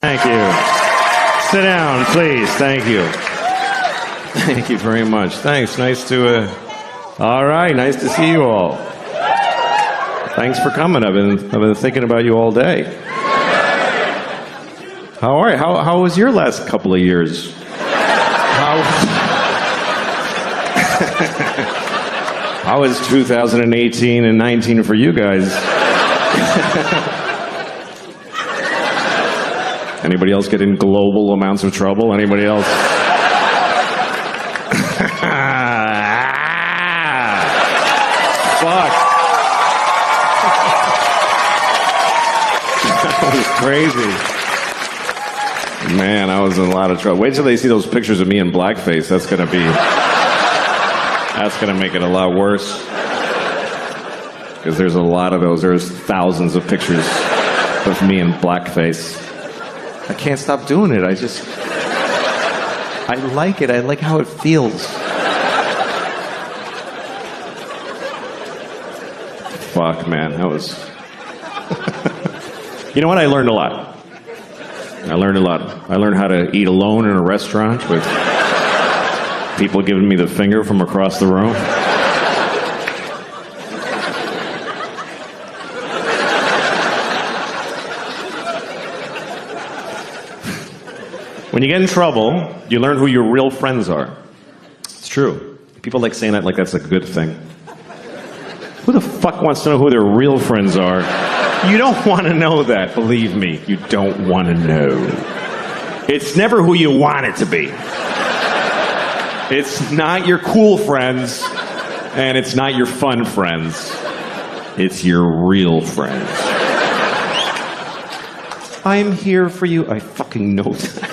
Thank you. Sit down, please. Thank you. Thank you very much. Thanks. Nice to, all right, nice to see you all. Thanks for coming. I've been thinking about you all day. How are you? How was your last couple of years? How was 2018 and 19 for you guys? Anybody else get in global amounts of trouble? Anybody else? Fuck. That was crazy. Man, I was in a lot of trouble. Wait till they see those pictures of me in blackface. That's gonna make it a lot worse. Because there's a lot of those. There's thousands of pictures of me in blackface. I can't stop doing it. I like it. I like how it feels. Fuck, man, that was... You know what? I learned a lot. I learned how to eat alone in a restaurant with people giving me the finger from across the room. When you get in trouble, you learn who your real friends are. It's true. People like saying that like that's a good thing. Who the fuck wants to know who their real friends are? You don't want to know that, believe me. You don't want to know. It's never who you want it to be. It's not your cool friends, and it's not your fun friends. It's your real friends. I'm here for you. I fucking know that.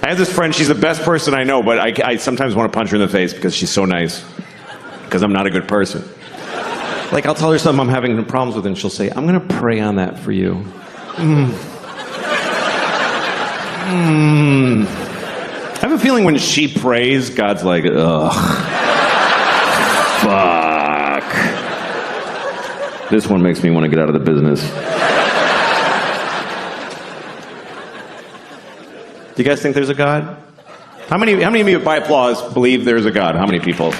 I have this friend, she's the best person I know, but I sometimes want to punch her in the face because she's so nice. Because I'm not a good person. Like, I'll tell her something I'm having problems with, and she'll say, I'm going to pray on that for you. I have a feeling when she prays, God's like, ugh. Fuck. This one makes me want to get out of the business. Do you guys think there's a God? How many of you, by applause, believe there's a God? How many people?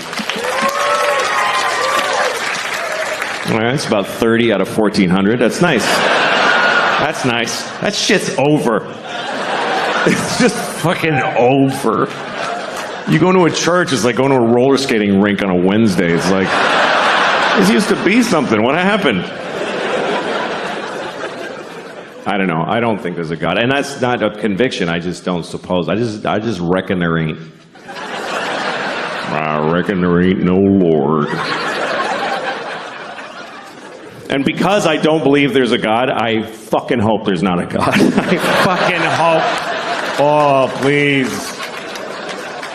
All right, it's about 30 out of 1,400. That's nice. That's nice. That shit's over. It's just fucking over. You go to a church, it's like going to a roller skating rink on a Wednesday. It's like, this used to be something. What happened? I don't know. I don't think there's a God. And that's not a conviction. I just don't suppose. I just reckon there ain't. I reckon there ain't no Lord. And because I don't believe there's a God, I fucking hope there's not a God. I fucking hope. Oh, please.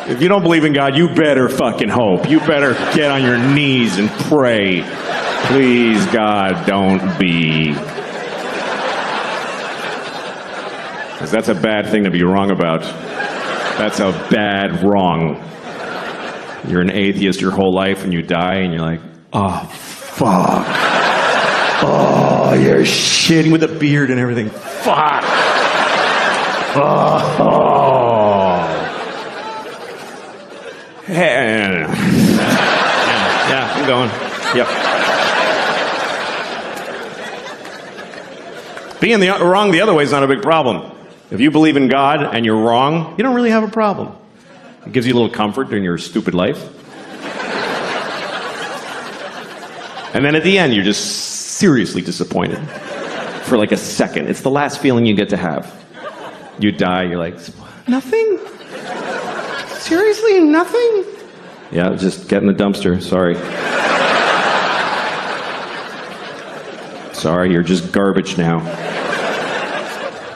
If you don't believe in God, you better fucking hope. You better get on your knees and pray. Please, God, don't be. Because that's a bad thing to be wrong about. That's a bad wrong. You're an atheist your whole life and you die and you're like, oh, fuck. Oh, you're shitting with a beard and everything. Fuck. Oh. Yeah, I'm going. Yep. Being wrong the other way is not a big problem. If you believe in God and you're wrong, you don't really have a problem. It gives you a little comfort in your stupid life. And then at the end, you're just seriously disappointed for like a second. It's the last feeling you get to have. You die, you're like, nothing? Seriously, nothing? Yeah, just get in the dumpster, sorry. Sorry, you're just garbage now.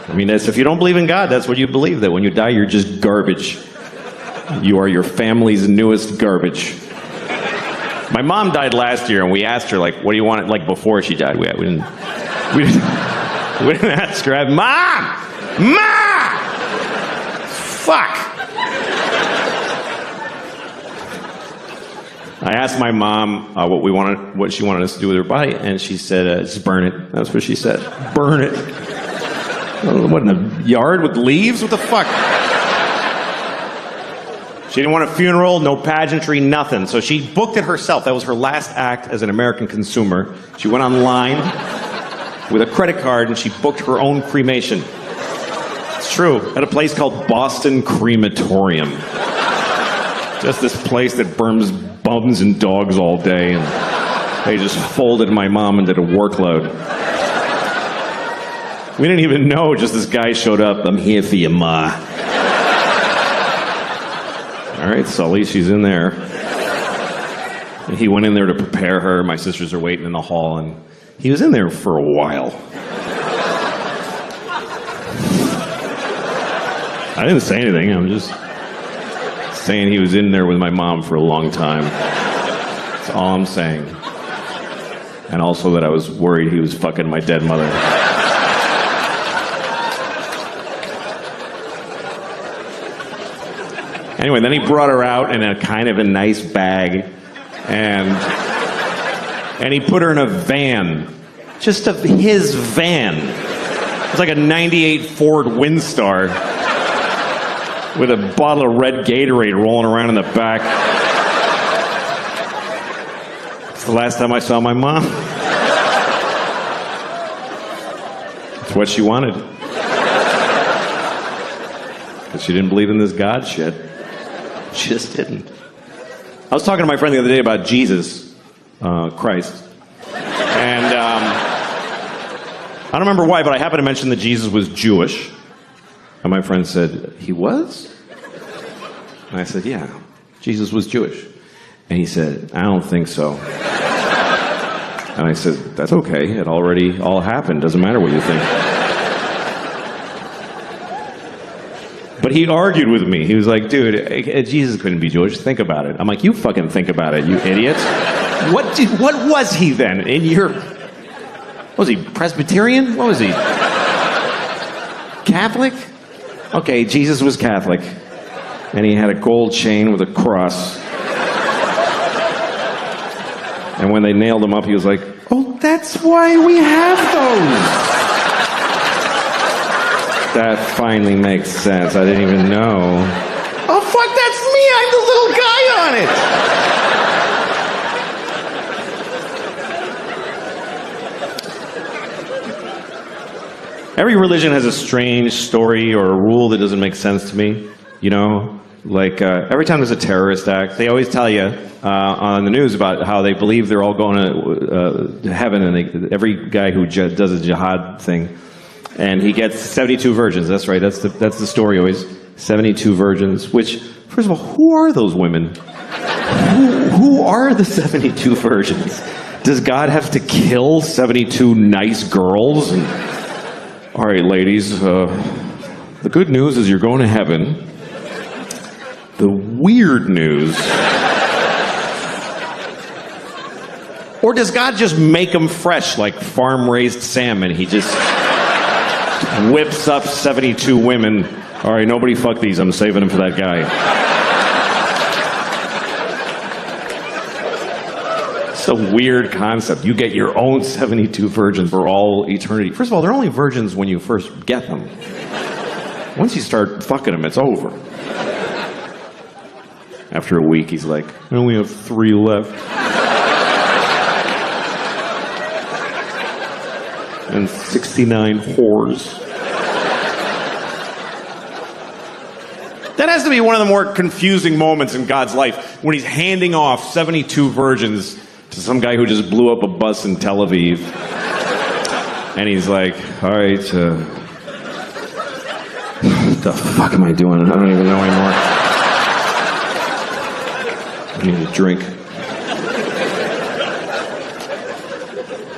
I mean, if you don't believe in God, that's what you believe, that when you die, you're just garbage. You are your family's newest garbage. My mom died last year, and we asked her, like, what do you want, like, before she died? We didn't ask her, Mom! Mom! Fuck! I asked my mom what she wanted us to do with her body, and she said, just burn it. That's what she said. Burn it. What, in the yard with leaves? What the fuck? She didn't want a funeral, no pageantry, nothing. So she booked it herself. That was her last act as an American consumer. She went online with a credit card and she booked her own cremation. It's true. At a place called Boston Crematorium. Just this place that burns bums and dogs all day. And they just folded my mom and did a workload. We didn't even know, just this guy showed up. I'm here for you, Ma. All right, Sully, she's in there. And he went in there to prepare her. My sisters are waiting in the hall, and he was in there for a while. I didn't say anything. I'm just saying he was in there with my mom for a long time. That's all I'm saying. And also that I was worried he was fucking my dead mother. Anyway, then he brought her out in a kind of a nice bag, and he put her in a van, just his van. It's like a '98 Ford Windstar with a bottle of red Gatorade rolling around in the back. It's the last time I saw my mom. It's what she wanted. Because she didn't believe in this God shit. Just didn't. I was talking to my friend the other day about Jesus Christ. And I don't remember why, but I happened to mention that Jesus was Jewish. And my friend said, he was? And I said, yeah, Jesus was Jewish. And he said, I don't think so. And I said, that's okay. It already all happened. Doesn't matter what you think. But he argued with me. He was like, dude, Jesus couldn't be Jewish. Think about it. I'm like, you fucking think about it, you idiot. What was he then? Was he Presbyterian? What was he? Catholic? Okay, Jesus was Catholic. And he had a gold chain with a cross. And when they nailed him up, he was like, oh, that's why we have those. That finally makes sense. I didn't even know. Oh, fuck, that's me. I'm the little guy on it. Every religion has a strange story or a rule that doesn't make sense to me. You know? Like, every time there's a terrorist act, they always tell you on the news about how they believe they're all going to heaven, and every guy who does a jihad thing, and he gets 72 virgins. That's right. That's the story always. 72 virgins. Which, first of all, who are those women? Who are the 72 virgins? Does God have to kill 72 nice girls? And, all right, ladies. The good news is you're going to heaven. The weird news. Or does God just make them fresh like farm-raised salmon? He just whips up 72 women. All right, nobody fuck these. I'm saving them for that guy. It's a weird concept. You get your own 72 virgins for all eternity. First of all, they're only virgins when you first get them. Once you start fucking them, it's over. After a week, he's like, I only have 3 left. And 69 whores. That has to be one of the more confusing moments in God's life, when he's handing off 72 virgins to some guy who just blew up a bus in Tel Aviv. And he's like, all right, what the fuck am I doing? I don't even know anymore. I need a drink.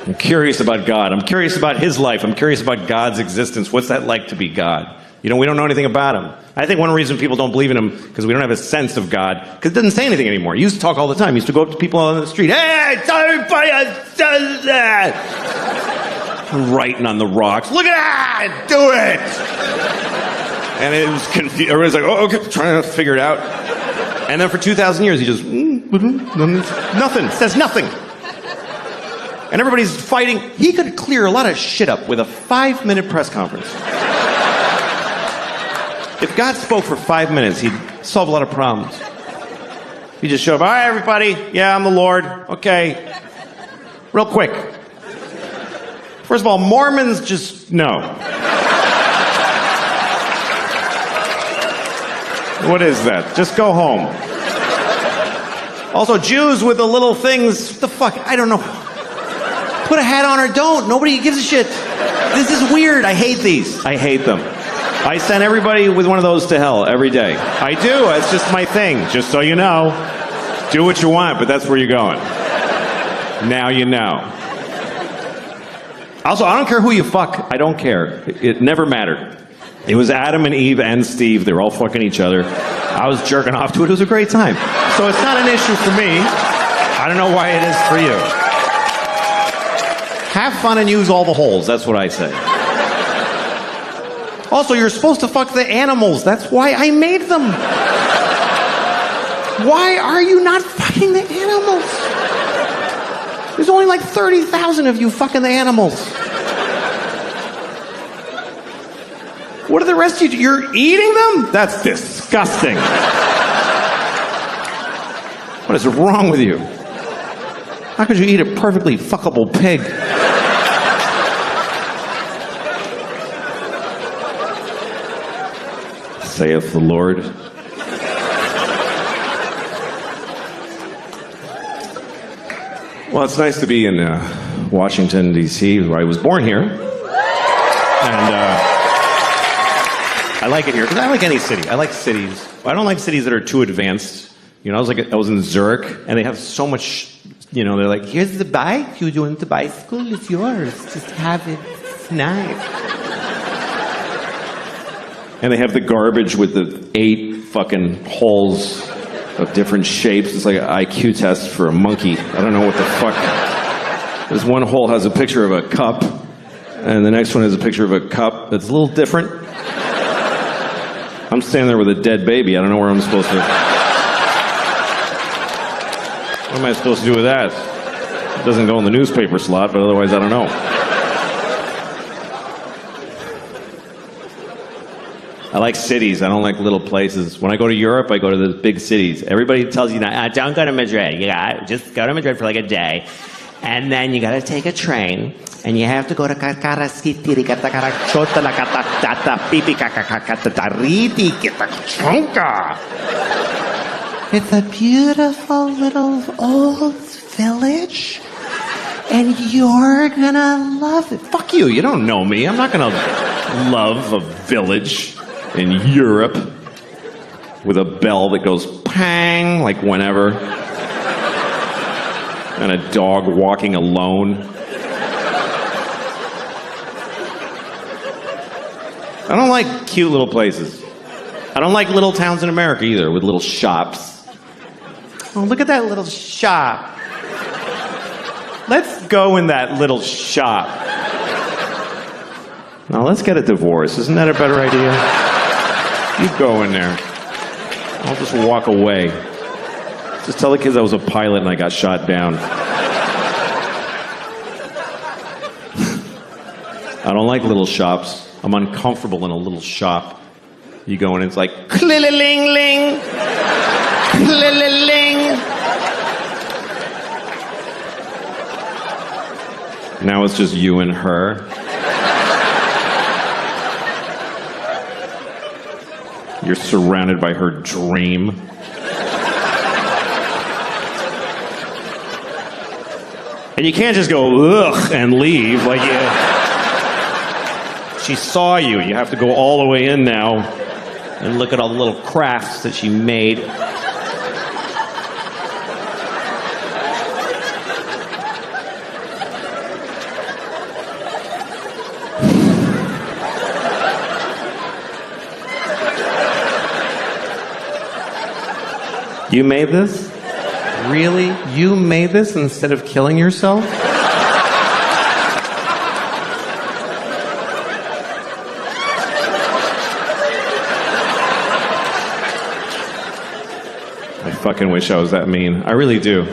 I'm curious about God. I'm curious about his life. I'm curious about God's existence. What's that like to be God? You know, we don't know anything about him. I think one reason people don't believe in him because we don't have a sense of God, because it doesn't say anything anymore. He used to talk all the time. He used to go up to people on the street. Hey, everybody does that. Writing on the rocks. Look at that! Do it! And it was confused. Everybody's like, oh, okay, trying to figure it out. And then for 2,000 years, he just, nothing, says nothing. And everybody's fighting. He could clear a lot of shit up with a 5-minute press conference. If God spoke for 5 minutes, he'd solve a lot of problems. He'd just show up, all right, everybody, yeah, I'm the Lord, okay. Real quick. First of all, Mormons just, no. What is that? Just go home. Also, Jews with the little things, what the fuck, I don't know. Put a hat on or don't, nobody gives a shit. This is weird, I hate these. I hate them. I send everybody with one of those to hell every day. I do, it's just my thing, just so you know. Do what you want, but that's where you're going. Now you know. Also, I don't care who you fuck, I don't care. It never mattered. It was Adam and Eve and Steve, they were all fucking each other. I was jerking off to it, it was a great time. So it's not an issue for me. I don't know why it is for you. Have fun and use all the holes, that's what I say. Also, you're supposed to fuck the animals. That's why I made them. Why are you not fucking the animals? There's only like 30,000 of you fucking the animals. What are the rest of you? You're eating them? That's disgusting. What is wrong with you? How could you eat a perfectly fuckable pig? Saith the Lord. Well, it's nice to be in Washington, D.C., where I was born here. And I like it here, because I like any city. I like cities. I don't like cities that are too advanced. You know, I was in Zurich, and they have so much, you know, they're like, here's the bike, you want the bicycle, it's yours. Just have it, it's nice. And they have the garbage with the 8 fucking holes of different shapes. It's like an IQ test for a monkey. I don't know what the fuck. This one hole has a picture of a cup, and the next one has a picture of a cup that's a little different. I'm standing there with a dead baby. I don't know where I'm supposed to... What am I supposed to do with that? It doesn't go in the newspaper slot, but otherwise I don't know. I like cities. I don't like little places. When I go to Europe, I go to the big cities. Everybody tells you, don't go to Madrid. You got just go to Madrid for like a day. And then you got to take a train. And you have to go to It's a beautiful little old village. And you're gonna love it. Fuck you. You don't know me. I'm not gonna love a village in Europe with a bell that goes pang, like whenever, and a dog walking alone. I don't like cute little places. I don't like little towns in America either, with little shops. Oh, look at that little shop. Let's go in that little shop. Now let's get a divorce. Isn't that a better idea? You go in there. I'll just walk away. Just tell the kids I was a pilot and I got shot down. I don't like little shops. I'm uncomfortable in a little shop. You go in and it's like, clill-a-ling-ling, clill-a-ling. Now it's just you and her. You're surrounded by her dream. And you can't just go, ugh, and leave. Like, she saw you. You have to go all the way in now and look at all the little crafts that she made. You made this? Really? You made this instead of killing yourself? I fucking wish I was that mean. I really do.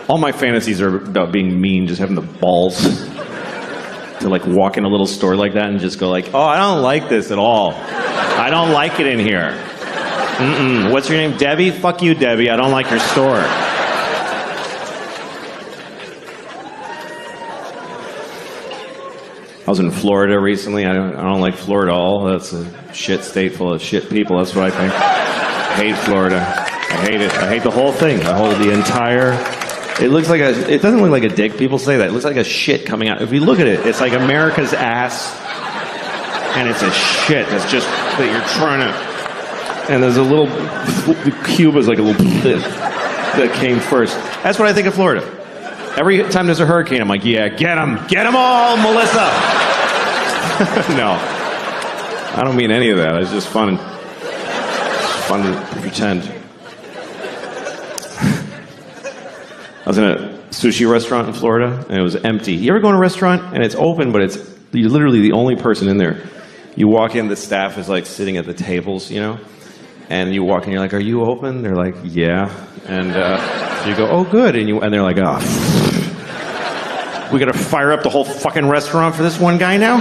All my fantasies are about being mean, just having the balls to to like walk in a little store like that and just go like, oh, I don't like this at all. I don't like it in here. What's your name? Debbie? Fuck you, Debbie. I don't like your store. I was in Florida recently. I don't like Florida at all. That's a shit state full of shit people. That's what I think. I hate Florida. I hate it. I hate the whole thing. I hold the entire... It looks like it doesn't look like a dick. People say that. It looks like a shit coming out. If you look at it, it's like America's ass. And it's a shit that's just that you're trying to... And there's a little... Cuba's like a little... that came first. That's what I think of Florida. Every time there's a hurricane, I'm like, yeah, get them. Get them all, Melissa. No. I don't mean any of that. It's just fun. It's fun to pretend. I was in a sushi restaurant in Florida, and it was empty. You ever go in a restaurant, and it's open, but you're literally the only person in there. You walk in, the staff is like sitting at the tables, you know? And you walk in, you're like, are you open? They're like, yeah. And you go, oh, good. And they're like, oh, we gotta fire up the whole fucking restaurant for this one guy now?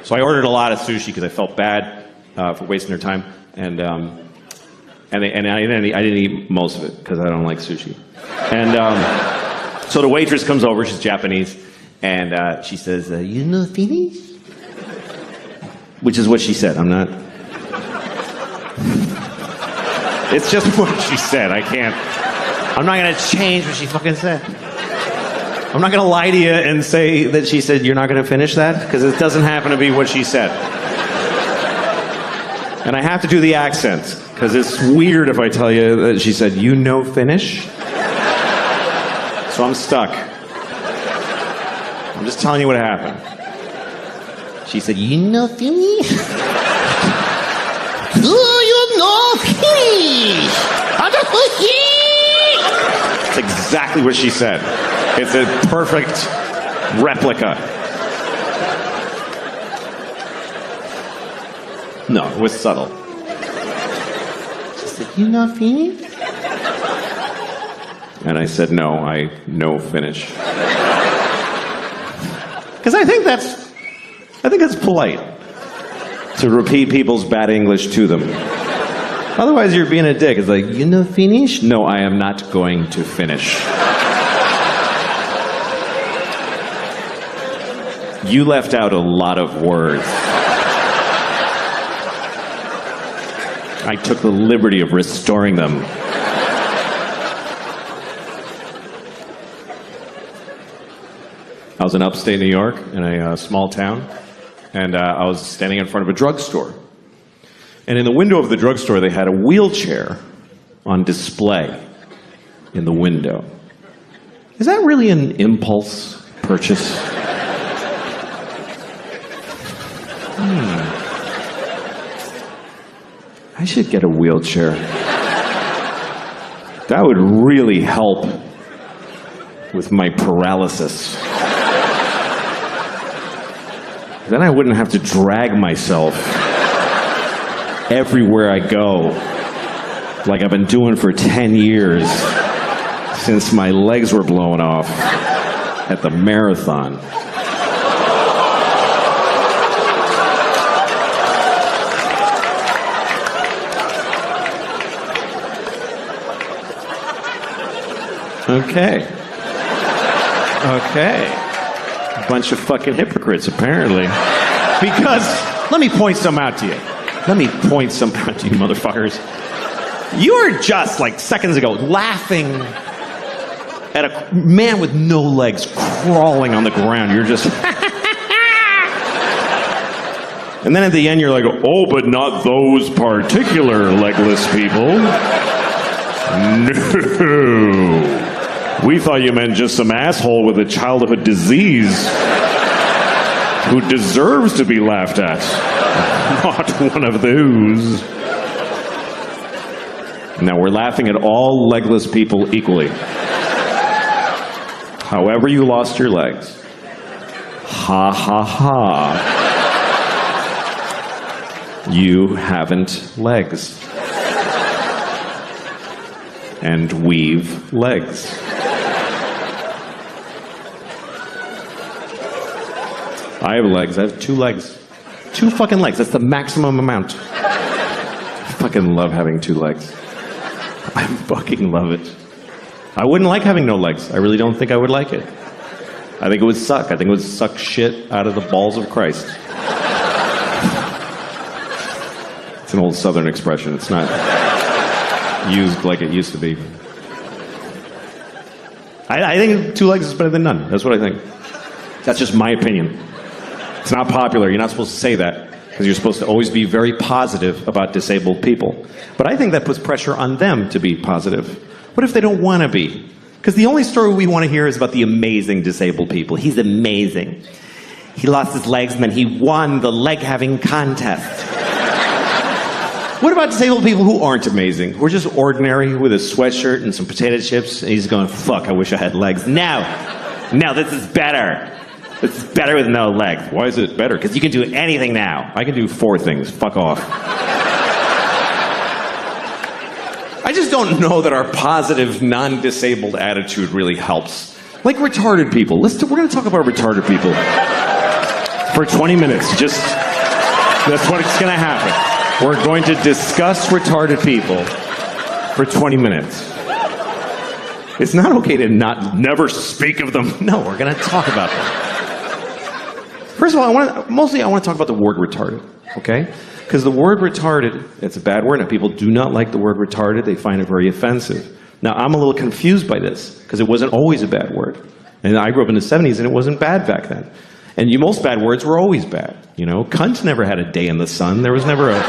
So I ordered a lot of sushi because I felt bad for wasting their time. And I didn't eat most of it because I don't like sushi. And so the waitress comes over, she's Japanese, and she says, you know Finnish? Which is what she said, I'm not... It's just what she said, I'm not gonna change what she fucking said. I'm not gonna lie to you and say that she said you're not gonna finish that, because it doesn't happen to be what she said. And I have to do the accent, because it's weird if I tell you that she said, you know Finnish? So I'm stuck. I'm just telling you what happened. She said, you know Finnish? Do you know Finnish? That's exactly what she said. It's a perfect replica. No, it was subtle. She said, you know Finnish? And I said, no, I know Finnish. Because I think that's polite. To repeat people's bad English to them. Otherwise you're being a dick. It's like, you know Finnish? No, I am not going to finish. You left out a lot of words. I took the liberty of restoring them. I was in upstate New York, in a small town, and I was standing in front of a drugstore. And in the window of the drugstore, they had a wheelchair on display in the window. Is that really an impulse purchase? I should get a wheelchair. That would really help with my paralysis. Then I wouldn't have to drag myself everywhere I go, like I've been doing for 10 years since my legs were blown off at the marathon. Okay. A bunch of fucking hypocrites, apparently. Because, let me point some out to you. Let me point some out to you, motherfuckers. You were just, like, seconds ago, laughing at a man with no legs crawling on the ground. You're just... And then at the end, you're like, oh, but not those particular legless people. No. We thought you meant just some asshole with a childhood disease who deserves to be laughed at. Not one of those. Now, we're laughing at all legless people equally. However you lost your legs. Ha ha ha. You haven't legs. And we've legs. I have legs. I have 2 legs. 2 fucking legs. That's the maximum amount. I fucking love having 2 legs. I fucking love it. I wouldn't like having no legs. I really don't think I would like it. I think it would suck. I think it would suck shit out of the balls of Christ. It's an old Southern expression. It's not used like it used to be. I think 2 legs is better than none. That's what I think. That's just my opinion. It's not popular. You're not supposed to say that because you're supposed to always be very positive about disabled people. But I think that puts pressure on them to be positive. What if they don't want to be? Because the only story we want to hear is about the amazing disabled people. He's amazing. He lost his legs and then he won the leg-having contest. What about disabled people who aren't amazing? Who are just ordinary with a sweatshirt and some potato chips, and he's going, fuck, I wish I had legs. No, this is better. This is better with no legs. Why is it better? Because you can do anything now. I can do 4 things. Fuck off. I just don't know that our positive, non-disabled attitude really helps. Like retarded people. We're going to talk about retarded people for 20 minutes. That's what's going to happen. We're going to discuss retarded people for 20 minutes. It's not okay to never speak of them. No, we're going to talk about them. First of all, I want to talk about the word retarded, okay? Because the word retarded, it's a bad word, and people do not like the word retarded. They find it very offensive. Now, I'm a little confused by this, because it wasn't always a bad word. And I grew up in the 70s, and it wasn't bad back then. And most bad words were always bad. You know, cunt never had a day in the sun. There was never a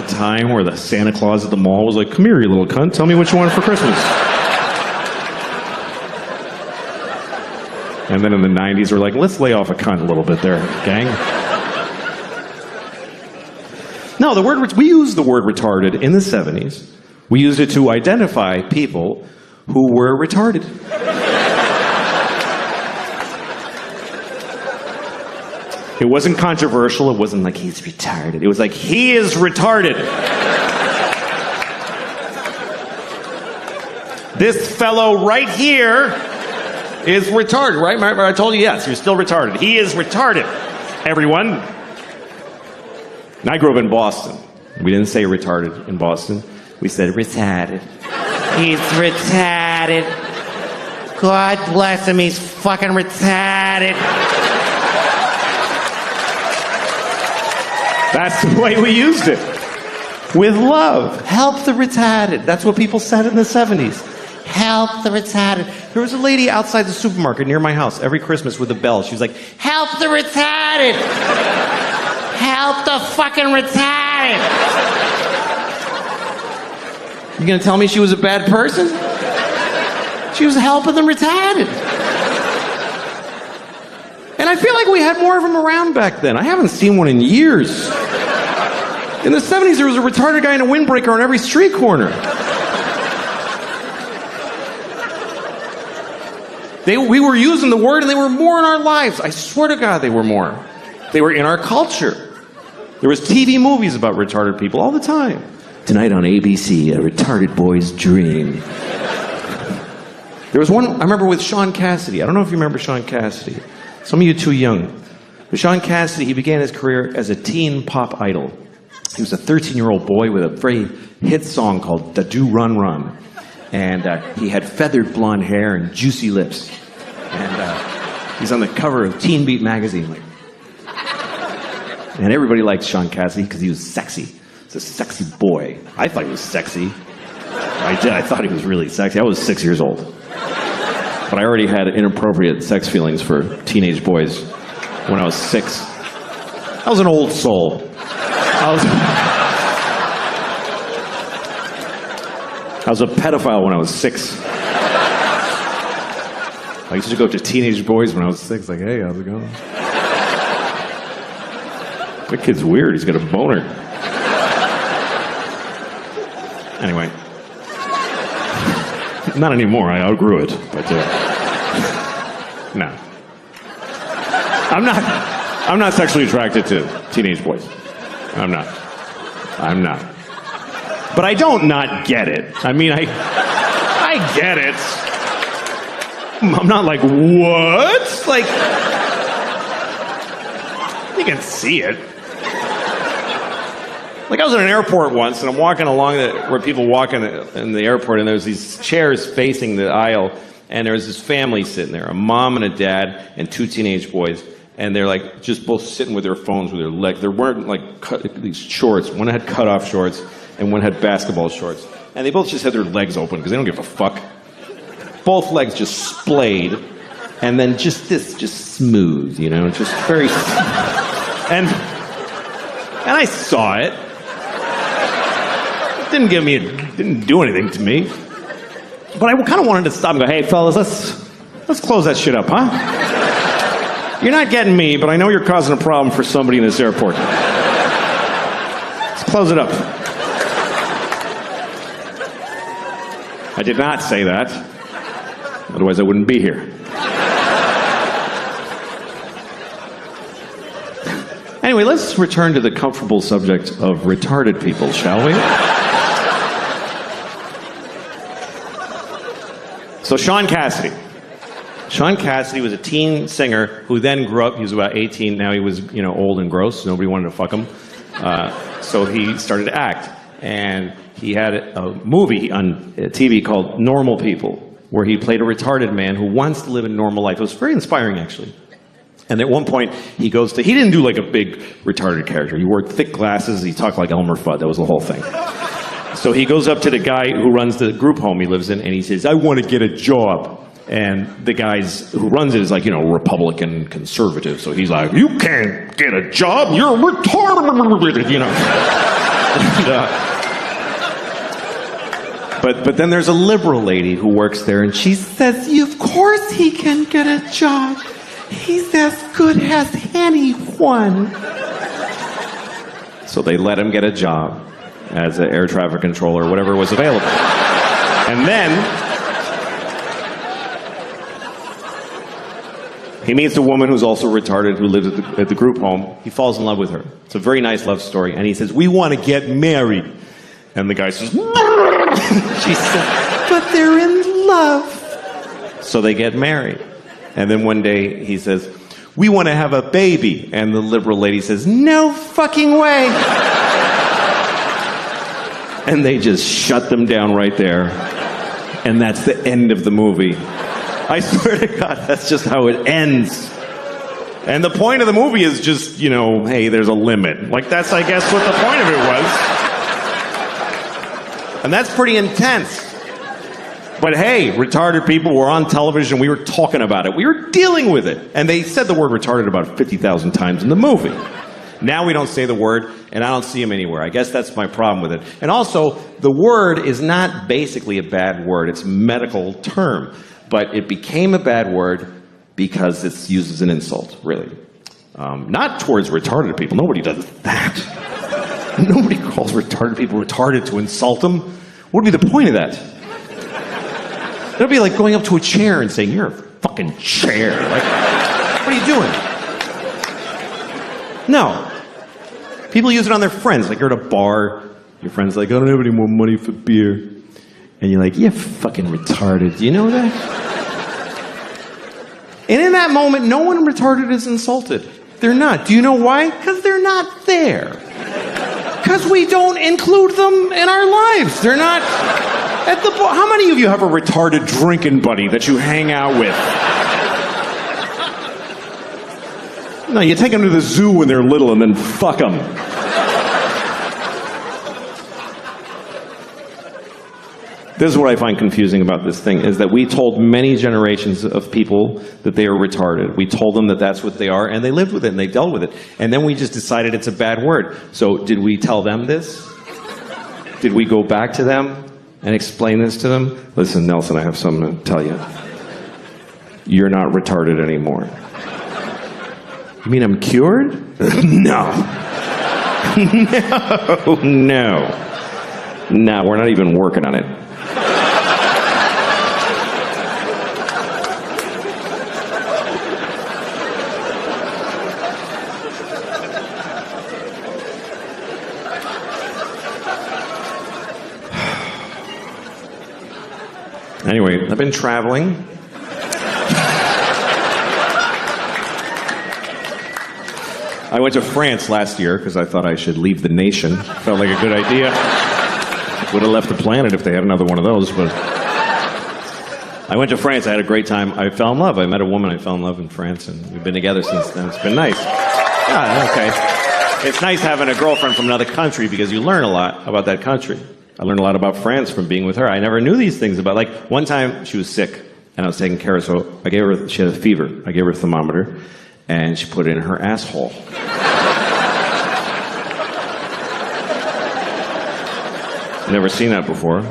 time where the Santa Claus at the mall was like, come here, you little cunt, tell me what you want for Christmas. And then in the 90s, we're like, let's lay off a cunt a little bit there, gang. No, we used the word retarded in the 70s. We used it to identify people who were retarded. It wasn't controversial. It wasn't like he's retarded. It was like he is retarded. This fellow right here is retarded, right? I told you yes, you're still retarded. He is retarded, everyone. And I grew up in Boston. We didn't say retarded in Boston. We said retarded. He's retarded. God bless him, he's fucking retarded. That's the way we used it. With love. Help the retarded. That's what people said in the 70s. Help the retarded. There was a lady outside the supermarket near my house every Christmas with a bell. She was like, help the retarded. Help the fucking retarded. You gonna tell me she was a bad person? She was helping the retarded. And I feel like we had more of them around back then. I haven't seen one in years. In the 70s, there was a retarded guy in a windbreaker on every street corner. We were using the word, and they were more in our lives. I swear to God, they were more. They were in our culture. There was TV movies about retarded people all the time. Tonight on ABC, a retarded boy's dream. There was one, I remember with Sean Cassidy. I don't know if you remember Sean Cassidy. Some of you are too young. But Sean Cassidy, he began his career as a teen pop idol. He was a 13-year-old boy with a very hit song called Da Do Run Run. And he had feathered blonde hair and juicy lips. And he's on the cover of Teen Beat magazine. And everybody liked Sean Cassidy because he was sexy. He's a sexy boy. I thought he was sexy. I did. I thought he was really sexy. I was 6 years old. But I already had inappropriate sex feelings for teenage boys when I was 6. I was an old soul. I was a pedophile when I was 6. I used to go up to teenage boys when I was 6, like, hey, how's it going? That kid's weird, he's got a boner. Anyway. Not anymore, I outgrew it, but no. I'm not sexually attracted to teenage boys. I'm not. But I don't not get it. I mean, I get it. I'm not like, what? Like, you can see it. Like, I was at an airport once, and I'm walking along where people walk in the airport, and there's these chairs facing the aisle, and there's this family sitting there, a mom and a dad and 2 teenage boys, and they're like just both sitting with their phones with their legs. They're wearing like these shorts. One had cut-off shorts, and one had basketball shorts. And they both just had their legs open because they don't give a fuck. Both legs just splayed, and then just smooth, you know, just very. And I saw it. It didn't do anything to me. But I kind of wanted to stop and go, hey, fellas, let's close that shit up, huh? You're not getting me, but I know you're causing a problem for somebody in this airport. Let's close it up. I did not say that. Otherwise, I wouldn't be here. Anyway, let's return to the comfortable subject of retarded people, shall we? So Sean Cassidy. Sean Cassidy was a teen singer who then grew up. He was about 18. Now he was, old and gross. Nobody wanted to fuck him. So he started to act. And he had a movie on TV called Normal People, where he played a retarded man who wants to live a normal life. It was very inspiring, actually. And at one point, he didn't do like a big retarded character. He wore thick glasses. He talked like Elmer Fudd. That was the whole thing. So he goes up to the guy who runs the group home he lives in, and he says, I want to get a job. And the guys who runs it is like, Republican conservative. So he's like, you can't get a job. You're retarded, But then there's a liberal lady who works there, and she says, of course he can get a job. He's as good as anyone. So they let him get a job as an air traffic controller, whatever was available. And then he meets a woman who's also retarded who lives at the group home. He falls in love with her. It's a very nice love story. And he says, we want to get married. And the guy says, she said, but they're in love. So they get married. And then one day he says, we want to have a baby. And the liberal lady says, no fucking way. And they just shut them down right there. And that's the end of the movie. I swear to God, that's just how it ends. And the point of the movie is just, hey, there's a limit. Like, that's, I guess, what the point of it was. And that's pretty intense. But hey, retarded people were on television. We were talking about it. We were dealing with it. And they said the word retarded about 50,000 times in the movie. Now we don't say the word, and I don't see them anywhere. I guess that's my problem with it. And also, the word is not basically a bad word. It's a medical term. But it became a bad word because it's used as an insult, really. Not towards retarded people. Nobody does that. Nobody calls retarded people retarded to insult them. What would be the point of that? It would be like going up to a chair and saying, you're a fucking chair. Like, what are you doing? No. People use it on their friends. Like, you're at a bar, your friend's like, I don't have any more money for beer. And you're like, you're fucking retarded. Do you know that? And in that moment, no one retarded is insulted. They're not. Do you know why? Because they're not there. Because we don't include them in our lives. They're not at the bar. How many of you have a retarded drinking buddy that you hang out with? No, you take them to the zoo when they're little and then fuck them. This is what I find confusing about this thing, is that we told many generations of people that they are retarded. We told them that that's what they are, and they lived with it, and they dealt with it. And then we just decided it's a bad word. So did we tell them this? Did we go back to them and explain this to them? Listen, Nelson, I have something to tell you. You're not retarded anymore. You mean I'm cured? No. No, we're not even working on it. Anyway, I've been traveling. I went to France last year because I thought I should leave the nation. Felt like a good idea. Would have left the planet if they had another one of those, but I went to France. I had a great time. I fell in love. I met a woman. I fell in love in France, and we've been together since then. It's been nice. Yeah, okay. It's nice having a girlfriend from another country because you learn a lot about that country. I learned a lot about France from being with her. I never knew these things about, like, one time she was sick, and I was taking care of her, so I gave her, she had a fever. I gave her a thermometer, and she put it in her asshole. Never seen that before.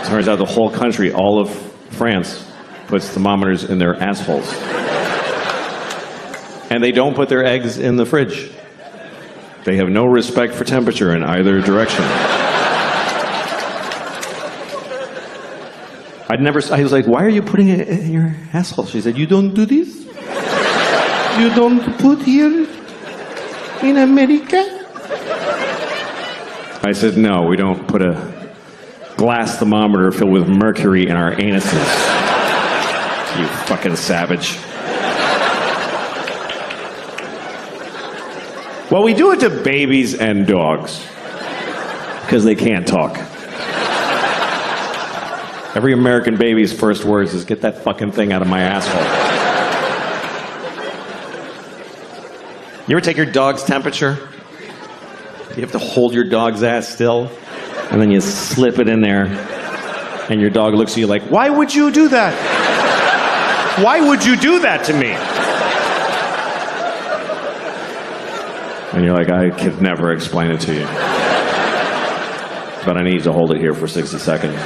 Turns out the whole country, all of France, puts thermometers in their assholes. And they don't put their eggs in the fridge. They have no respect for temperature in either direction. I was like, why are you putting it in your asshole? She said, you don't do this? You don't put here in America? I said, no, we don't put a glass thermometer filled with mercury in our anuses. You fucking savage. Well, we do it to babies and dogs because they can't talk. Every American baby's first words is, get that fucking thing out of my asshole. You ever take your dog's temperature? You have to hold your dog's ass still, and then you slip it in there, and your dog looks at you like, why would you do that? Why would you do that to me? And you're like, I could never explain it to you. But I need to hold it here for 60 seconds.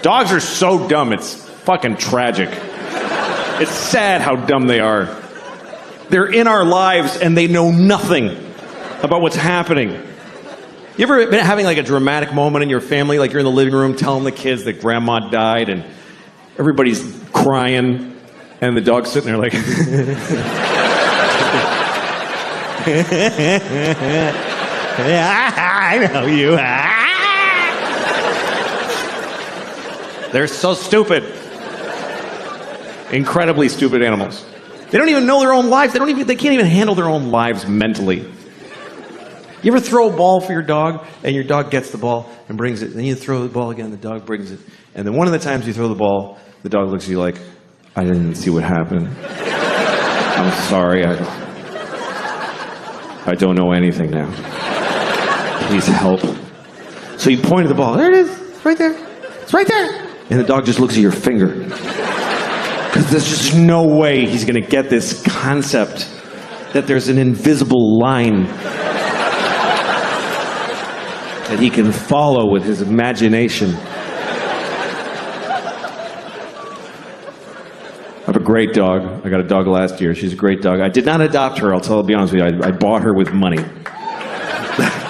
Dogs are so dumb, it's fucking tragic. It's sad how dumb they are. They're in our lives and they know nothing about what's happening. You ever been having like a dramatic moment in your family, like you're in the living room telling the kids that grandma died and everybody's crying and the dog's sitting there like... I know you. They're so stupid. Incredibly stupid animals. They don't even know their own lives. They can't even handle their own lives mentally. You ever throw a ball for your dog, and your dog gets the ball and brings it, and then you throw the ball again, the dog brings it, and then one of the times you throw the ball, the dog looks at you like, I didn't see what happened. I'm sorry, I don't know anything now. Please help. So you point at the ball, there it is, it's right there, it's right there. And the dog just looks at your finger. Because there's just no way he's going to get this concept that there's an invisible line that he can follow with his imagination. I have a great dog. I got a dog last year. She's a great dog. I did not adopt her, I'll be honest with you. I bought her with money.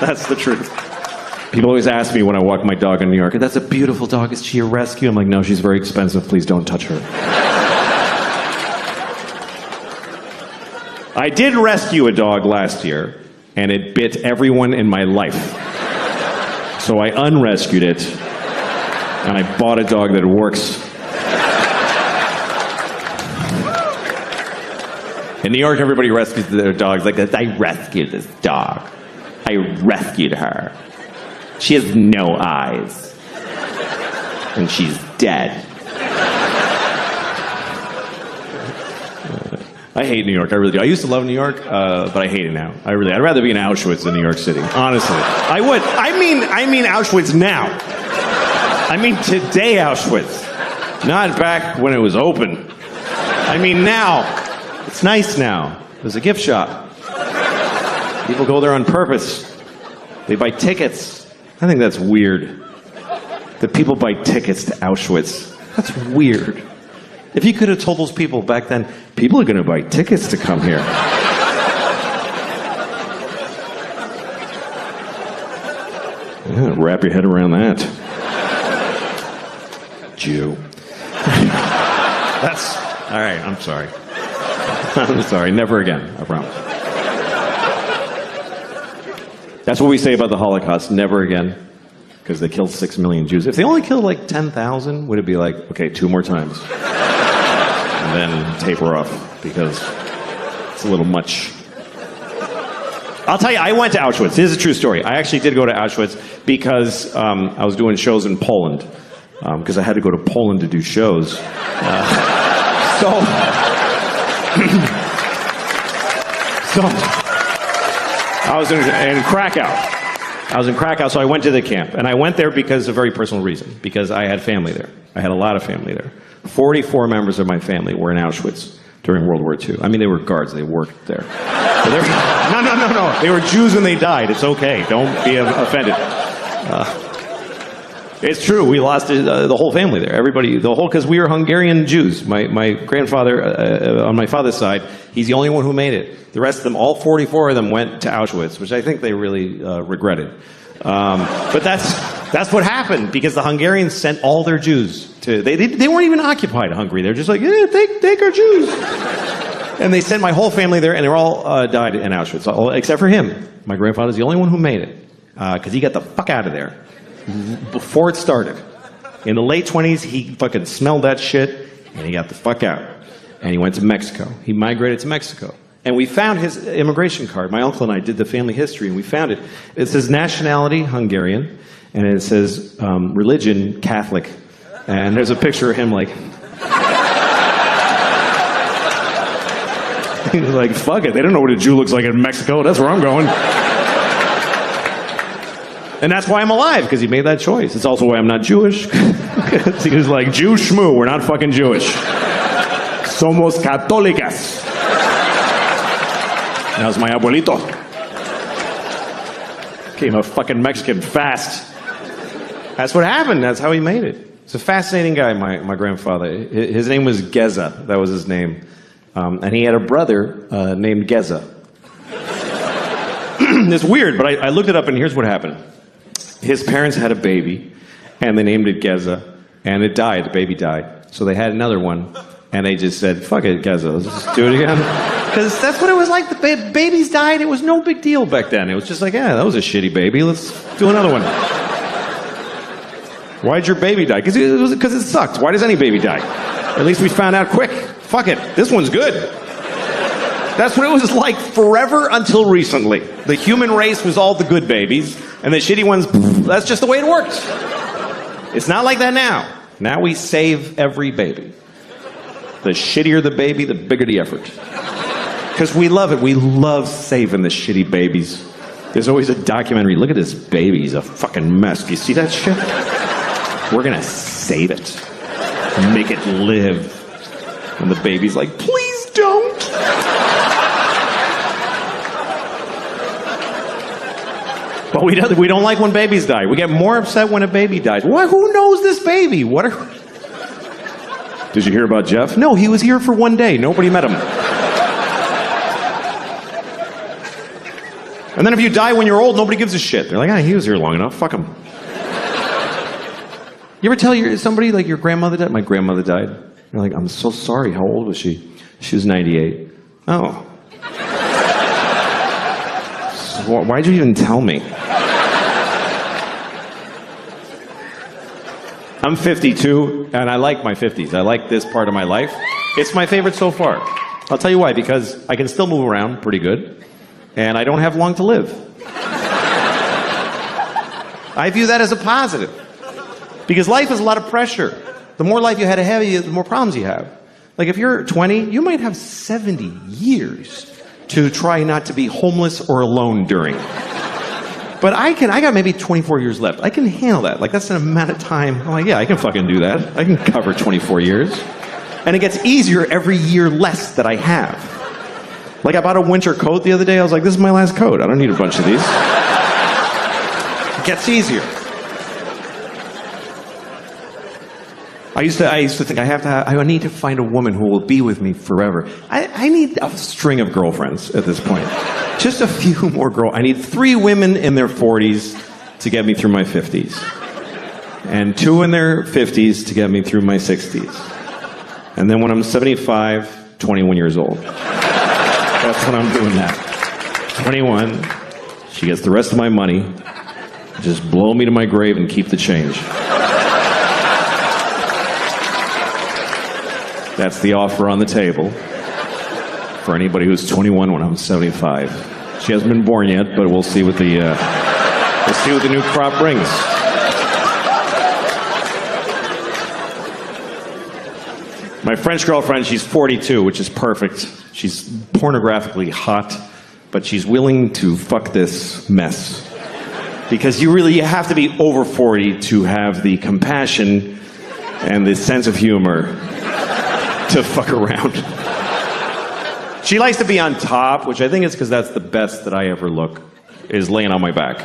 That's the truth. People always ask me when I walk my dog in New York, that's a beautiful dog, is she a rescue? I'm like, no, she's very expensive, please don't touch her. I did rescue a dog last year, and it bit everyone in my life. So I unrescued it, and I bought a dog that works. In New York, everybody rescues their dogs like this. I rescued this dog. I rescued her. She has no eyes. And she's dead. I hate New York, I really do. I used to love New York, but I hate it now. I'd rather be in Auschwitz than New York City, honestly. I would. I mean Auschwitz now. I mean today Auschwitz. Not back when it was open. I mean now. It's nice now. There's a gift shop. People go there on purpose. They buy tickets. I think that's weird. That people buy tickets to Auschwitz. That's weird. If you could have told those people back then, people are going to buy tickets to come here. Yeah, wrap your head around that. Jew. That's... All right, I'm sorry. I'm sorry, never again, I promise. That's what we say about the Holocaust, never again. Because they killed 6 million Jews. If they only killed like 10,000, would it be like, okay, 2 more times? and then taper off because it's a little much. I'll tell you, I went to Auschwitz. This is a true story. I actually did go to Auschwitz because I was doing shows in Poland. Because I had to go to Poland to do shows. So I was in Krakow. I was in Krakow, so I went to the camp. And I went there because of a very personal reason. Because I had family there. I had a lot of family there. 44 members of my family were in Auschwitz during World War II. I mean, they were guards. They worked there. No. They were Jews when they died. It's okay. Don't be offended. It's true. We lost the whole family there. Everybody, because we were Hungarian Jews. My grandfather, on my father's side, he's the only one who made it. The rest of them, all 44 of them, went to Auschwitz, which I think they really regretted. But that's what happened, because the Hungarians sent all their Jews to. They weren't even occupied Hungary. They're just like, yeah, take our Jews. And they sent my whole family there, and they were all died in Auschwitz, except for him. My grandfather's the only one who made it, because he got the fuck out of there before it started. In the late 20s, he fucking smelled that shit, and he got the fuck out. And he went to Mexico. He migrated to Mexico. And we found his immigration card. My uncle and I did the family history, and we found it. It says nationality, Hungarian, and it says religion, Catholic. And there's a picture of him like... He's like, fuck it, they don't know what a Jew looks like in Mexico, that's where I'm going. And that's why I'm alive, because he made that choice. It's also why I'm not Jewish. He was like, Jew schmoo, we're not fucking Jewish. Somos católicas. That was my abuelito. Became a fucking Mexican fast. That's what happened. That's how he made it. He's a fascinating guy, my grandfather. His name was Geza. That was his name. And he had a brother named Geza. It's weird, but I looked it up, and here's what happened. His parents had a baby, and they named it Geza, and it died. The baby died. So they had another one, and they just said, fuck it, Geza, let's just do it again. Because that's what it was like. The babies died. It was no big deal back then. It was just like, yeah, that was a shitty baby. Let's do another one. Why'd your baby die? Because it sucked. Why does any baby die? At least we found out quick. Fuck it, this one's good. That's what it was like forever until recently. The human race was all the good babies, and the shitty ones, that's just the way it works. It's not like that now. Now we save every baby. The shittier the baby, the bigger the effort. Because we love it. We love saving the shitty babies. There's always a documentary. Look at this baby. He's a fucking mess. Do you see that shit? We're going to save it. Make it live. And the baby's like, please don't. But we don't like when babies die. We get more upset when a baby dies. Why? Who knows this baby? Did you hear about Jeff? No, he was here for one day. Nobody met him. And then if you die when you're old, nobody gives a shit. They're like, he was here long enough. Fuck him. You ever tell somebody, like, your grandmother died? My grandmother died. You're like, I'm so sorry. How old was she? She was 98. Oh. So why'd you even tell me? I'm 52, and I like my 50s. I like this part of my life. It's my favorite so far. I'll tell you why. Because I can still move around pretty good, and I don't have long to live. I view that as a positive. Because life is a lot of pressure. The more life you had ahead of you, the more problems you have. Like if you're 20, you might have 70 years to try not to be homeless or alone during. But I got maybe 24 years left. I can handle that. Like that's an amount of time. I'm like, yeah, I can fucking do that. I can cover 24 years. And it gets easier every year less that I have. Like I bought a winter coat the other day. I was like, this is my last coat. I don't need a bunch of these. It gets easier. I used to think I need to find a woman who will be with me forever. I need a string of girlfriends at this point. Just a few more I need 3 women in their 40s to get me through my 50s. And 2 in their 50s to get me through my 60s. And then when I'm 75, 21 years old. That's when I'm doing that. 21, she gets the rest of my money. Just blow me to my grave and keep the change. That's the offer on the table for anybody who's 21 when I'm 75. She hasn't been born yet, but we'll see what the new crop brings. My French girlfriend, she's 42, which is perfect. She's pornographically hot, but she's willing to fuck this mess. Because you have to be over 40 to have the compassion and the sense of humor to fuck around. She likes to be on top, which I think is because that's the best that I ever look, is laying on my back.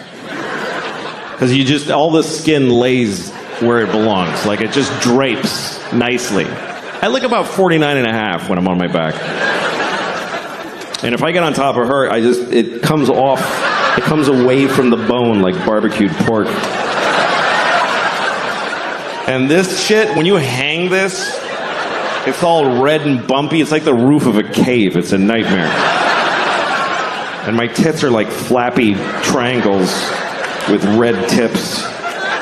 Because all the skin lays where it belongs. Like, it just drapes nicely. I look about 49 and a half when I'm on my back. And if I get on top of her, it comes off, it comes away from the bone like barbecued pork. And this shit, when you hang this, it's all red and bumpy. It's like the roof of a cave. It's a nightmare. And my tits are like flappy triangles with red tips.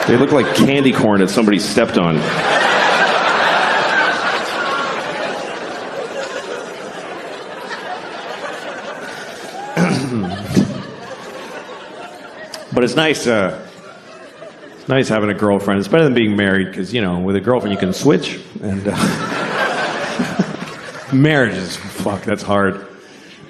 They look like candy corn that somebody stepped on. But it's nice having a girlfriend. It's better than being married because, with a girlfriend you can switch. And marriage is, that's hard.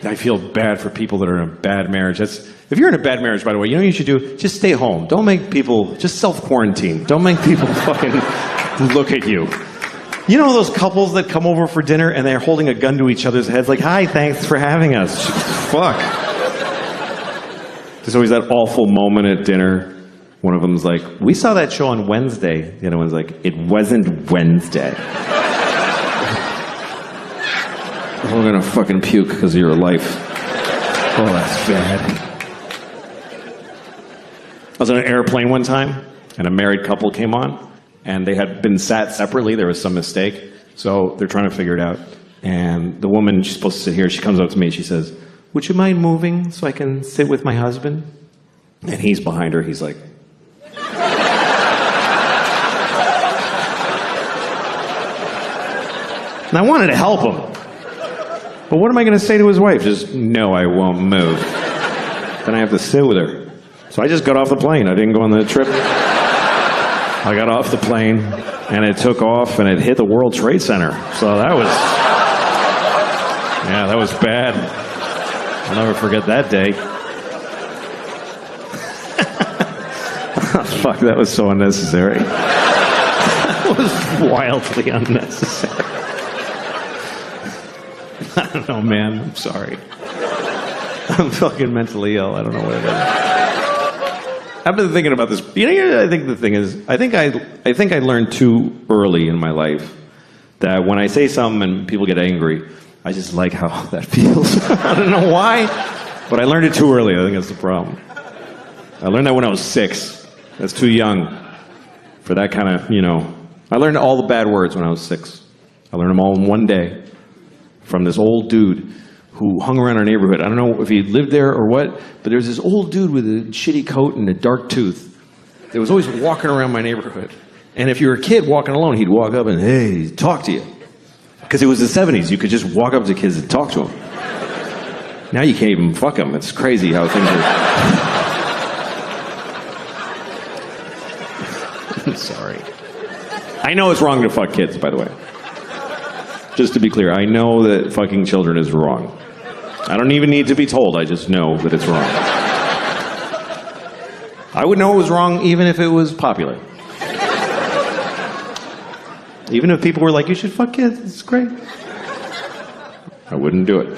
I feel bad for people that are in a bad marriage. If you're in a bad marriage, by the way, you know what you should do? Just stay home. Don't make people, just self-quarantine. Don't make people fucking look at you. You know those couples that come over for dinner and they're holding a gun to each other's heads like, hi, thanks for having us. Fuck. There's always that awful moment at dinner. One of them's like, we saw that show on Wednesday. The other one's like, it wasn't Wednesday. We're gonna fucking puke because of your life. Oh, that's bad. I was on an airplane one time, and a married couple came on, and they had been sat separately. There was some mistake, so they're trying to figure it out. And the woman, she's supposed to sit here, she comes up to me, she says, would you mind moving so I can sit with my husband? And he's behind her, he's like... And I wanted to help him. But what am I going to say to his wife? Just, no, I won't move. Then I have to sit with her. So I just got off the plane. I didn't go on the trip. I got off the plane, and it took off, and it hit the World Trade Center. So that was bad. I'll never forget that day. Fuck, that was so unnecessary. That was wildly unnecessary. I don't know, man. I'm sorry. I'm fucking mentally ill. I don't know what it is. I've been thinking about this. I think the thing is, I think I learned too early in my life that when I say something and people get angry, I just like how that feels. I don't know why, but I learned it too early. I think that's the problem. I learned that when I was 6. That's too young for that kind of, I learned all the bad words when I was 6. I learned them all in one day from this old dude who hung around our neighborhood. I don't know if he lived there or what, but there was this old dude with a shitty coat and a dark tooth that was always walking around my neighborhood. And if you were a kid walking alone, he'd walk up and, hey, talk to you. Because it was the 70s. You could just walk up to kids and talk to them. Now you can't even fuck them. It's crazy how things are... I'm sorry. I know it's wrong to fuck kids, by the way. Just to be clear, I know that fucking children is wrong. I don't even need to be told. I just know that it's wrong. I would know it was wrong even if it was popular. Even if people were like, you should fuck kids, it's great. I wouldn't do it.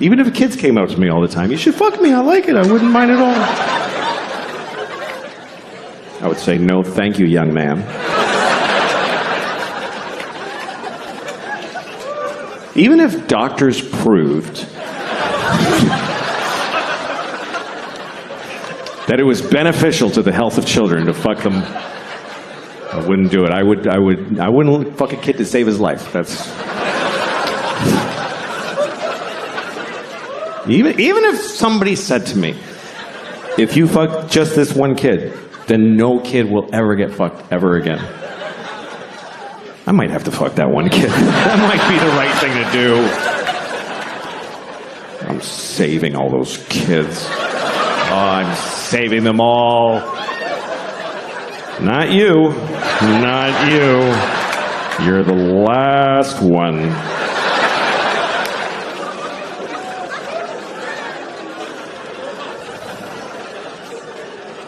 Even if kids came up to me all the time, you should fuck me, I like it, I wouldn't mind at all. I would say, no, thank you, young man. Even if doctors proved that it was beneficial to the health of children to fuck them, I wouldn't do it. I wouldn't fuck a kid to save his life. That's even if somebody said to me, if you fuck just this one kid, then no kid will ever get fucked ever again. I might have to fuck that one kid. That might be the right thing to do. I'm saving all those kids. Oh, I'm saving them all. Not you. Not you. You're the last one.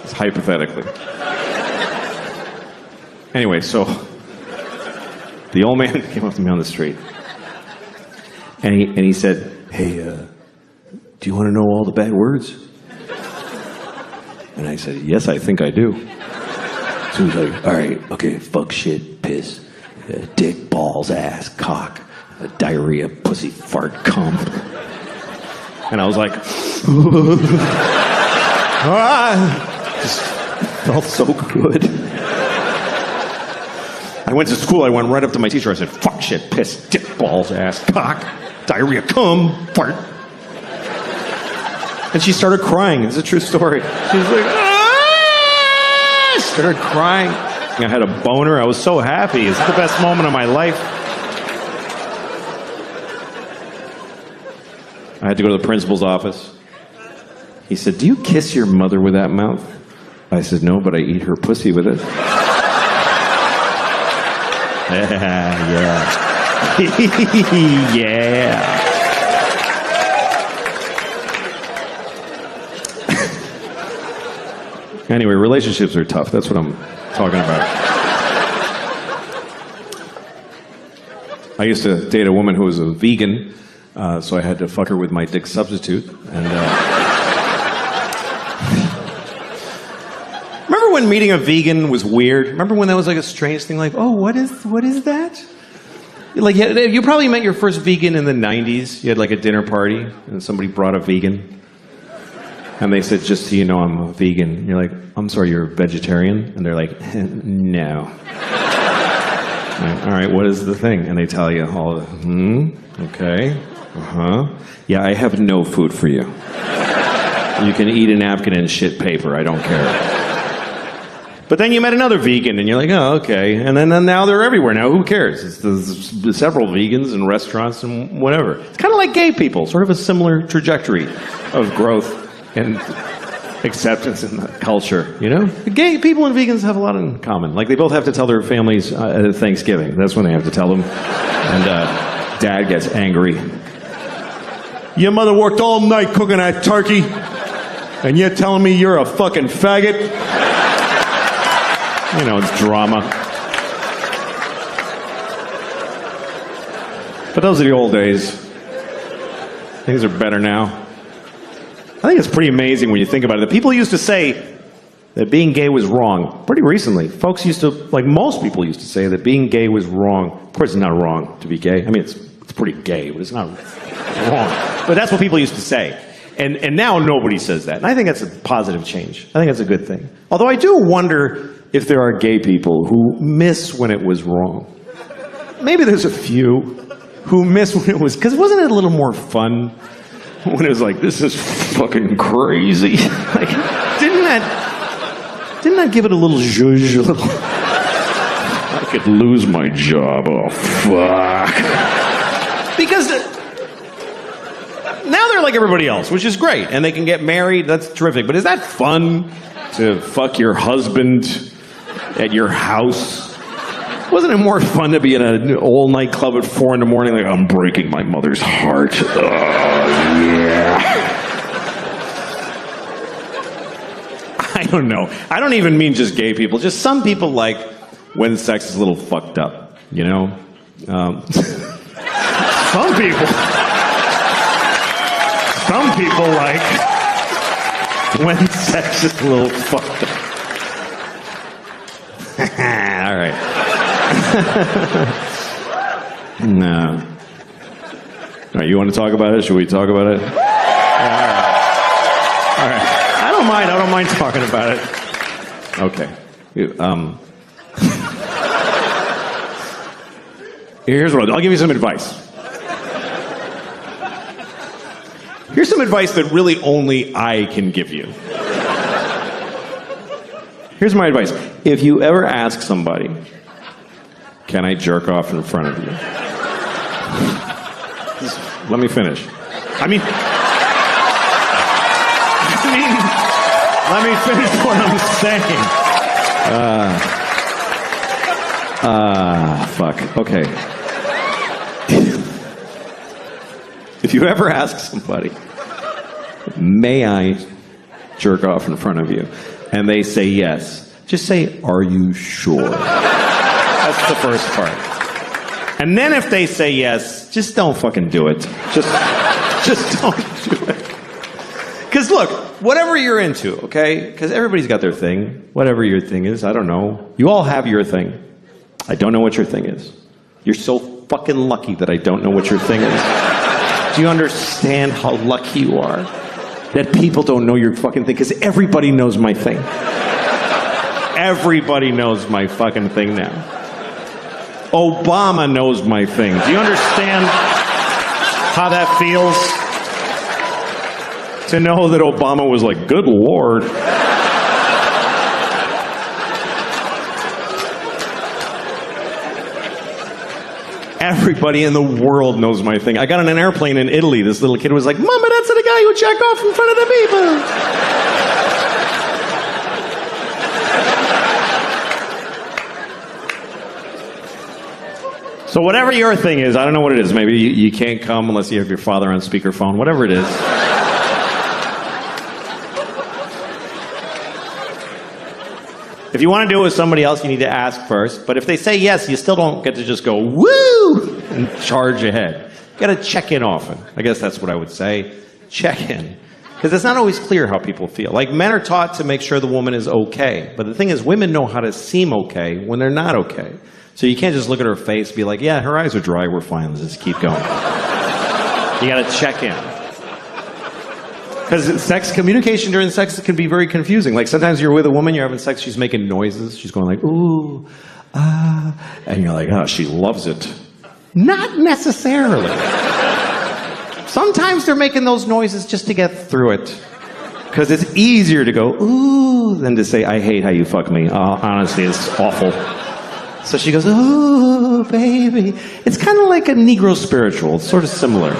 It's hypothetically. Anyway, so the old man came up to me on the street. And he said, hey, do you want to know all the bad words? And I said, yes, I think I do. So he's like, all right, okay, fuck, shit, piss, dick, balls, ass, cock, diarrhea, pussy, fart, cum. And I was like, just felt so good. I went to school, I went right up to my teacher, I said, fuck, shit, piss, dick, balls, ass, cock, diarrhea, cum, fart. And she started crying. It's a true story. She was like, ah! Started crying. I had a boner. I was so happy. It's the best moment of my life. I had to go to the principal's office. He said, do you kiss your mother with that mouth? I said, no, but I eat her pussy with it. Yeah. Yeah. Anyway, relationships are tough. That's what I'm talking about. I used to date a woman who was a vegan, so I had to fuck her with my dick substitute. And remember when meeting a vegan was weird? Remember when that was like a strange thing? Like, oh, what is that? Like, you probably met your first vegan in the 90s. You had like a dinner party, and somebody brought a vegan. And they said, just so you know, I'm a vegan. And you're like, I'm sorry, you're a vegetarian? And they're like, no. Like, all right, what is the thing? And they tell you all, okay, yeah, I have no food for you. You can eat a napkin and shit paper, I don't care. But then you met another vegan, and you're like, oh, okay. And then now they're everywhere. Now, who cares? There's several vegans in restaurants and whatever. It's kind of like gay people, sort of a similar trajectory of growth and acceptance in the culture, you know? The gay people and vegans have a lot in common. Like, they both have to tell their families at Thanksgiving. That's when they have to tell them. And Dad gets angry. Your mother worked all night cooking that turkey, and you're telling me you're a fucking faggot? You know, it's drama. But those are the old days. Things are better now. I think it's pretty amazing when you think about it. The people used to say that being gay was wrong. Pretty recently, folks used to, like most people used to say that being gay was wrong. Of course, it's not wrong to be gay. I mean, it's pretty gay, but it's not wrong. But that's what people used to say. And now nobody says that. And I think that's a positive change. I think that's a good thing. Although I do wonder if there are gay people who miss when it was wrong. Maybe there's a few who miss when it was, because wasn't it a little more fun when it was like, this is fucking crazy? Like, didn't that give it a little zhuzh, a little, I could lose my job, oh fuck. Because now they're like everybody else, which is great, and they can get married, that's terrific, but is that fun to fuck your husband at your house? Wasn't it more fun to be in an old nightclub at 4 a.m, like, I'm breaking my mother's heart? Oh, yeah. I don't know. I don't even mean just gay people. Just some people like when sex is a little fucked up, you know? Some people like when sex is a little fucked up. All right. No. All right, you want to talk about it? Should we talk about it? All right. I don't mind talking about it. Okay. Here's what I'll give you some advice. Here's some advice that really only I can give you. Here's my advice. If you ever ask somebody, can I jerk off in front of you? Just let me finish. I mean, let me finish what I'm saying. Fuck. Okay. If you ever ask somebody, may I jerk off in front of you? And they say yes. Just say, are you sure? That's the first part. And then if they say yes, just don't fucking do it. Just don't do it. Because look, whatever you're into, okay? Because everybody's got their thing. Whatever your thing is, I don't know. You all have your thing. I don't know what your thing is. You're so fucking lucky that I don't know what your thing is. Do you understand how lucky you are? That people don't know your fucking thing? Because everybody knows my thing. Everybody knows my fucking thing now. Obama knows my thing. Do you understand how that feels? To know that Obama was like, good Lord. Everybody in the world knows my thing. I got on an airplane in Italy. This little kid was like, Mama, that's the guy who jacked off in front of the people. So whatever your thing is, I don't know what it is. Maybe you can't come unless you have your father on speakerphone. Whatever it is. If you want to do it with somebody else, you need to ask first. But if they say yes, you still don't get to just go, woo, and charge ahead. You got to check in often. I guess that's what I would say. Check in. Because it's not always clear how people feel. Like, men are taught to make sure the woman is okay. But the thing is, women know how to seem okay when they're not okay. So you can't just look at her face and be like, yeah, her eyes are dry, we're fine, let's just keep going. You got to check in. Because communication during sex can be very confusing. Like, sometimes you're with a woman, you're having sex, she's making noises, she's going like, ooh, and you're like, oh, she loves it. Not necessarily. Sometimes they're making those noises just to get through it. Because it's easier to go, ooh, than to say, I hate how you fuck me. Honestly, it's awful. So she goes, ooh, baby. It's kind of like a Negro spiritual. It's sort of similar.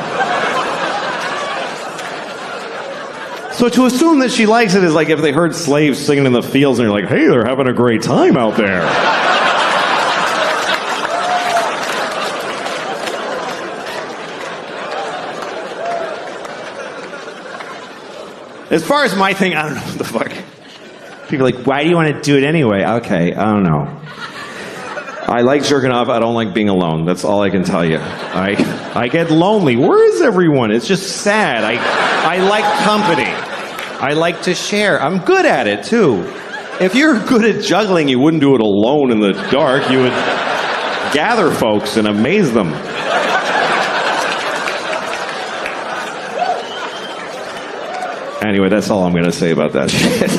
So to assume that she likes it is like if they heard slaves singing in the fields and you're like, hey, they're having a great time out there. As far as my thing, I don't know what the fuck. People are like, why do you want to do it anyway? Okay, I don't know. I like jerking off. I don't like being alone. That's all I can tell you. I get lonely. Where is everyone? It's just sad. I like company. I like to share. I'm good at it, too. If you're good at juggling, you wouldn't do it alone in the dark. You would gather folks and amaze them. Anyway, that's all I'm going to say about that shit.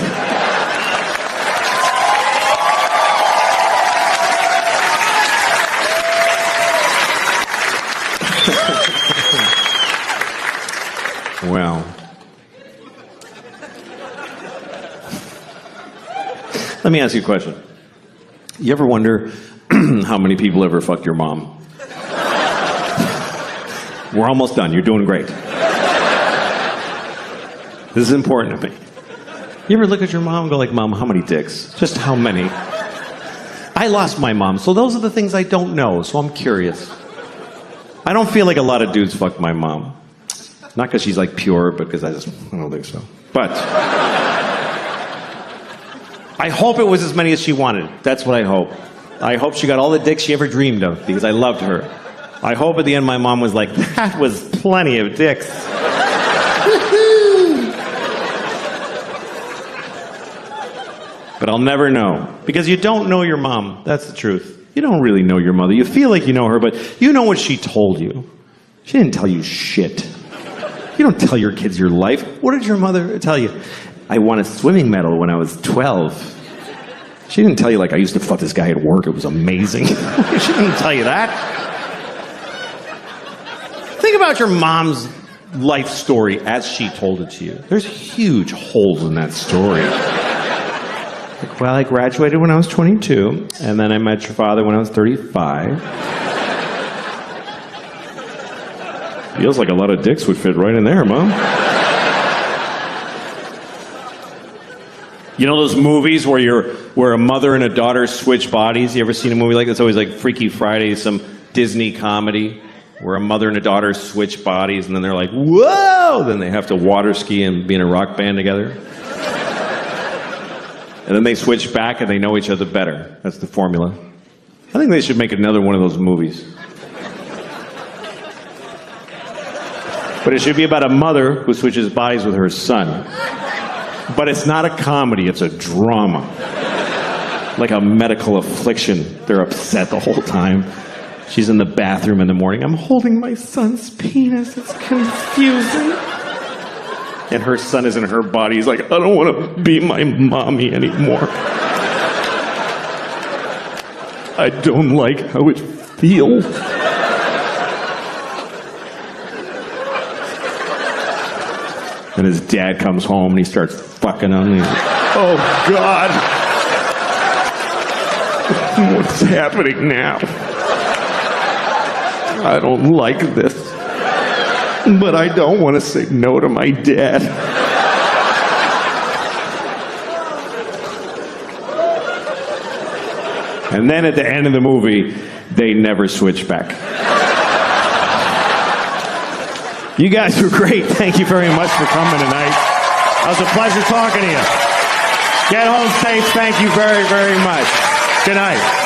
Well, let me ask you a question. You ever wonder how many people ever fucked your mom? We're almost done. You're doing great. This is important to me. You ever look at your mom and go like, Mom, how many dicks? Just how many? I lost my mom, so those are the things I don't know, so I'm curious. I don't feel like a lot of dudes fucked my mom. Not because she's like pure, but because I don't think so. But I hope it was as many as she wanted. That's what I hope. I hope she got all the dicks she ever dreamed of because I loved her. I hope at the end my mom was like, that was plenty of dicks. But I'll never know because you don't know your mom. That's the truth. You don't really know your mother. You feel like you know her, but you know what she told you. She didn't tell you shit. You don't tell your kids your life. What did your mother tell you? I won a swimming medal when I was 12. She didn't tell you, like, I used to fuck this guy at work. It was amazing. She didn't tell you that. Think about your mom's life story as she told it to you. There's huge holes in that story. Like, Well, I graduated when I was 22, and then I met your father when I was 35. Feels like a lot of dicks would fit right in there, Mom. You know those movies where a mother and a daughter switch bodies? You ever seen a movie like that? It's always like Freaky Friday, some Disney comedy where a mother and a daughter switch bodies, and then they're like, whoa! Then they have to water ski and be in a rock band together. And then they switch back and they know each other better. That's the formula. I think they should make another one of those movies. But it should be about a mother who switches bodies with her son. But it's not a comedy, it's a drama. Like a medical affliction. They're upset the whole time. She's in the bathroom in the morning. I'm holding my son's penis. It's confusing. And her son is in her body. He's like, I don't want to be my mommy anymore. I don't like how it feels. And his dad comes home and he starts fucking on me. Oh, God. What's happening now? I don't like this. But I don't want to say no to my dad. And then at the end of the movie, they never switch back. You guys were great. Thank you very much for coming tonight. It was a pleasure talking to you. Get home safe. Thank you very, very much. Good night.